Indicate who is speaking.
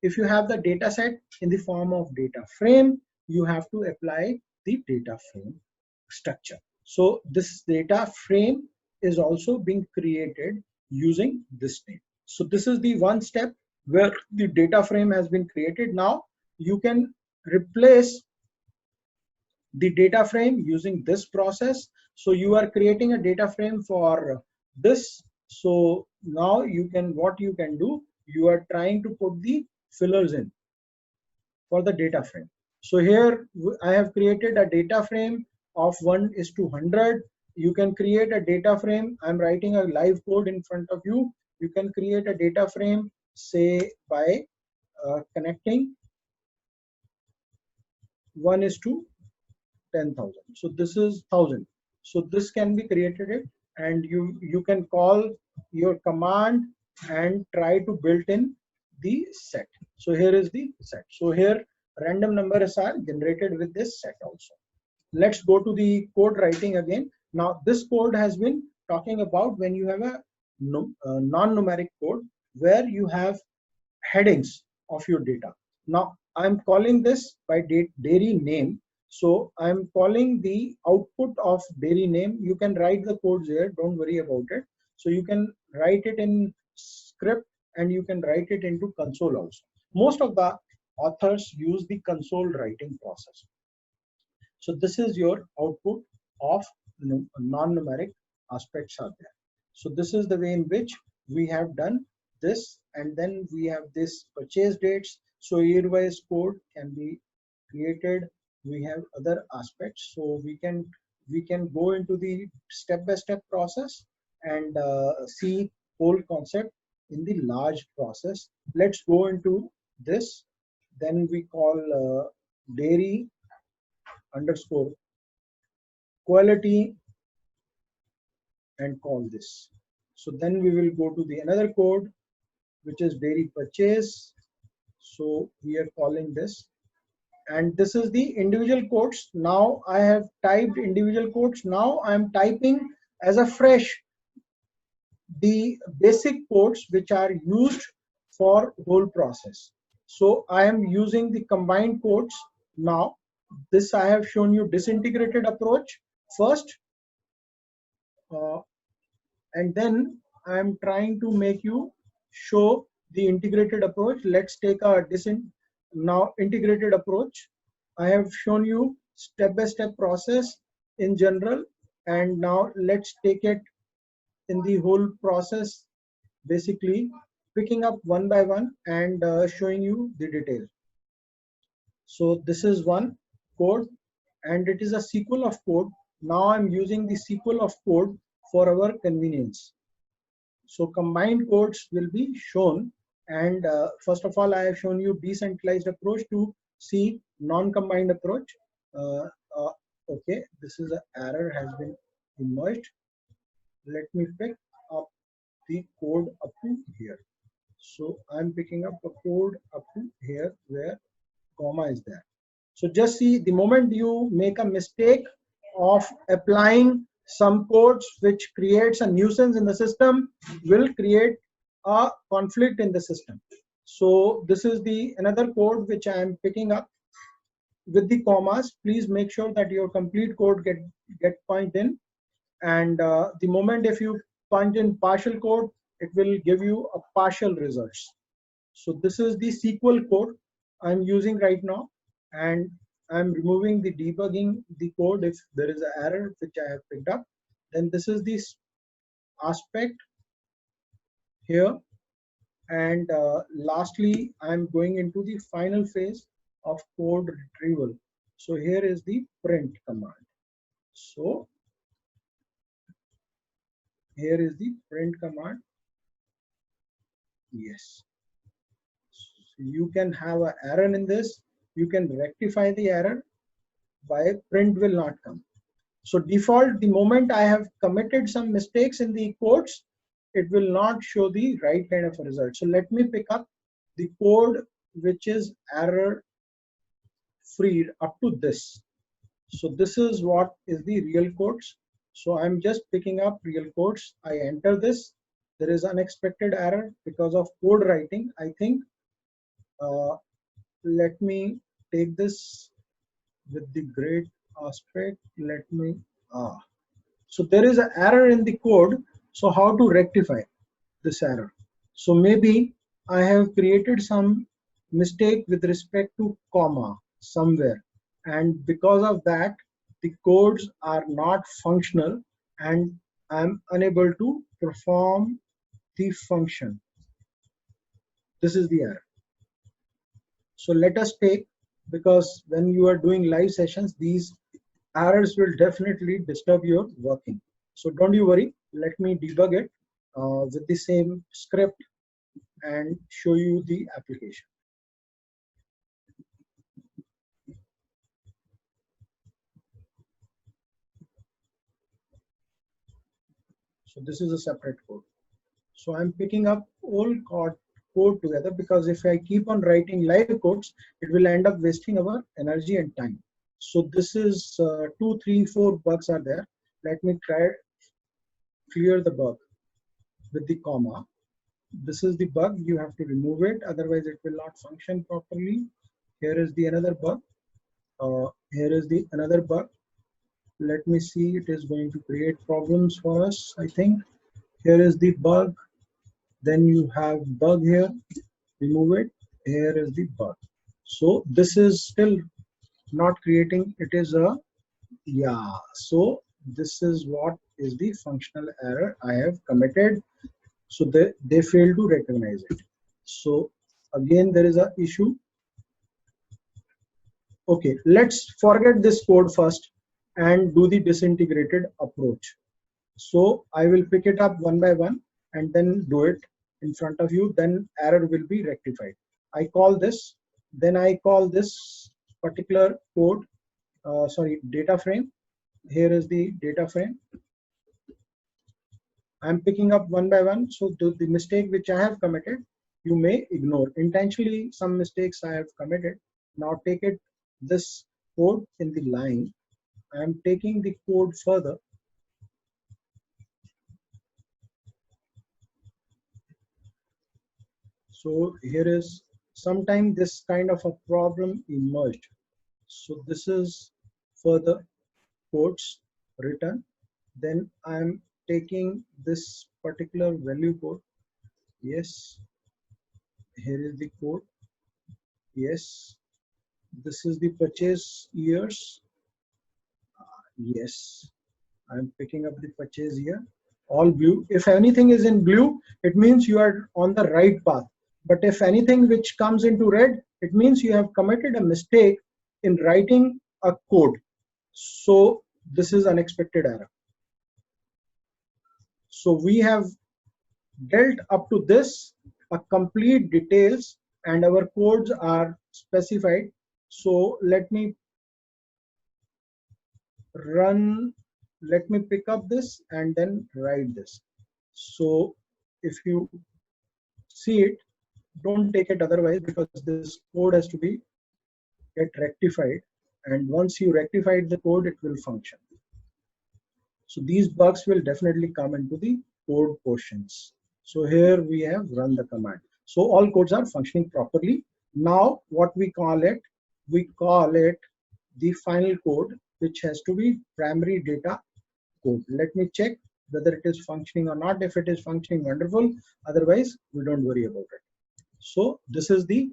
Speaker 1: If you have the data set in the form of data frame, you have to apply the data frame structure. So this data frame is also being created using this name. So this is the one step where the data frame has been created. Now you can replace the data frame using this process. So you are creating a data frame for this. So now you can, what you can do, you are trying to put the fillers in for the data frame. So here I have created a data frame of 1:100. You can create a data frame. I'm writing a live code in front of you. You can create a data frame, say by connecting 1:10,000. So this is 1000. So this can be created it, and you can call your command and try to build in the set. So here is the set. So here random numbers are generated with this set also. Let's go to the code writing again. Now this code has been talking about when you have a non-numeric code where you have headings of your data. Now I'm calling this by dairy name. So I'm calling the output of dairy name. You can write the codes here, don't worry about it. So you can write it in script and you can write it into console also. Most of the authors use the console writing process. So this is your output of non-numeric aspects are there. So this is the way in which we have done this, and then we have this purchase dates. So year-wise code can be created. We have other aspects. So we can go into the step-by-step process and see whole concept in the large process. Let's go into this. Then we call dairy underscore quality and call this. So then we will go to the another code which is dairy purchase. So we are calling this, and this is the individual codes. Now I have typed individual codes. Now I am typing as a fresh the basic codes which are used for whole process. So I am using the combined codes. Now this I have shown you disintegrated approach first, and then I am trying to make you show the integrated approach. Let's take a now integrated approach. I have shown you step-by-step process in general, and now let's take it in the whole process, basically picking up one by one and showing you the detail. So this is one code, and it is a sequel of code. Now I'm using the sequel of code for our convenience. So combined codes will be shown, and first of all I have shown you decentralized approach to see non-combined approach. uh, uh, okay, this is an error has been emerged. Let me pick up the code up to here. So I'm picking up a code up to here where comma is there. So just see, the moment you make a mistake of applying some codes which creates a nuisance in the system, will create a conflict in the system. So this is the another code which I am picking up with the commas. Please make sure that your complete code get punched in, and the moment if you punch in partial code, it will give you a partial results. So this is the SQL code I'm using right now, and I'm removing the debugging the code if there is an error which I have picked up. Then this is this aspect here, and lastly I'm going into the final phase of code retrieval. So here is the print command. So here is the print command. Yes, you can have an error in this. You can rectify the error by print will not come. So default, the moment I have committed some mistakes in the codes, it will not show the right kind of a result. So let me pick up the code which is error free up to this. So this is what is the real codes. So I'm just picking up real codes. I enter this. There is unexpected error because of code writing. I think Let me take this with the great aspect. Let me, so there is an error in the code. So how to rectify this error? So maybe I have created some mistake with respect to comma somewhere, and because of that the codes are not functional and I'm unable to perform the function. This is the error. So let us take, because when you are doing live sessions, these errors will definitely disturb your working. So don't you worry, let me debug it with the same script and show you the application. So this is a separate code. So I'm picking up all code together, because if I keep on writing live codes, it will end up wasting our energy and time. So this is 2, 3, 4 bugs are there. Let me try clear the bug with the comma. This is the bug, you have to remove it, otherwise it will not function properly. Here is the another bug. Here is the another bug. Let me see, it is going to create problems for us, I think. Here is the bug. Then you have bug here, remove it. Here is the bug. So this is still not creating, it is a, yeah, so this is what is the functional error I have committed. So they fail to recognize it. So again there is a issue. Okay, let's forget this code first and do the disintegrated approach. So I will pick it up one by one and then do it in front of you, then error will be rectified. I call this, then I call this particular code, data frame. Here is the data frame. I'm picking up one by one. So the mistake which I have committed, you may ignore. Intentionally, some mistakes I have committed. Now take it, this code in the line. I am taking the code further. So here is, sometime this kind of a problem emerged. So this is further codes written. Then I am taking this particular value code. Yes, here is the code. Yes, this is the purchase years. Yes, I'm picking up the purchase year. All blue. If anything is in blue, it means you are on the right path. But if anything which comes into red, it means you have committed a mistake in writing a code. So this is unexpected error. So we have dealt up to this a complete details and our codes are specified. So let me run, let me pick up this and then write this. So if you see it, don't take it otherwise, because this code has to be get rectified, and once you rectified the code, it will function. So these bugs will definitely come into the code portions. So here we have run the command. So all codes are functioning properly. Now what we call it the final code, which has to be primary data code. Let me check whether it is functioning or not. If it is functioning, wonderful. Otherwise, we don't worry about it. So this is the